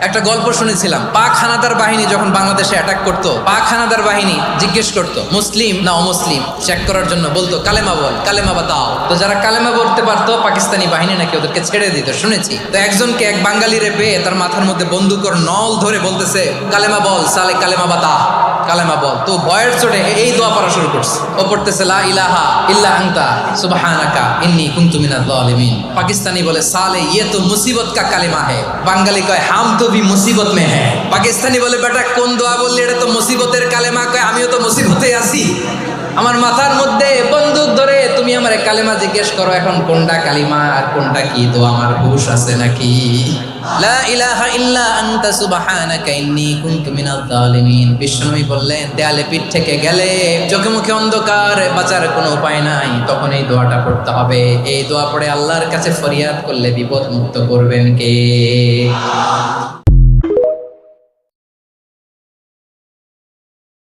একটা গল্প শুনেছিলাম, পাক হানাদার বাহিনী যখন বাংলাদেশে অ্যাটাক করতো, পাক হানাদার বাহিনী জিজ্ঞেস করতো মুসলিম না অমুসলিম চেক করার জন্য, বলতো কালেমা বল, কালেমা বাতাও। তো যারা কালেমা বলতে পারতো পাকিস্তানি বাহিনী নাকি ওদেরকে ছেড়ে দিত, শুনেছি। তো একজনকে এক বাঙালিরে পেয়ে তার মাথার মধ্যে বন্দুকর নল ধরে বলতেছে কালেমা বল সালে, কালেমা বাতা, কালেমা বল। তো ভয়ের চোটে এই দোয়া পড়া শুরু করছে। ও পড়তেছে লা ইলাহা ইল্লা আনতা সুবহানাকা ইন্নী কুনতু মিনাজ জালিমিন। পাকিস্তানি বলে সালে ইয়ে তো মুসিবত কা কালেমা হে। বাঙালি কয় হাম তো ভি মুসিবত মে হ্যাঁ। পাকিস্তানি বলে বেটা কোন দোয়া বললি, এটা তো মুসিবতের কালেমা। কয় আমিও তো মুসিবতে আছি, আমার মাথার মধ্যে বন্দুক ধরে তুমি আমার কালেমা জিজ্ঞেস করো, এখন কোনটা কালিমা আর কোনটা কি? তো আমার হুশ আছে নাকি? লা ইলাহা ইল্লা আনতা সুবহানাকা ইন্নী কুনতু মিনাজ জালিমিন। বিশ্বনবী বললেন দেয়ালে পিঠ থেকে গেলে, চোখে মুখে অন্ধকার, বাঁচার কোনো উপায় নাই, তখন এই দোয়াটা পড়তে হবে। এই দোয়া পড়ে আল্লাহর কাছে ফরিয়াদ করলে বিপদ মুক্ত করবেন কে?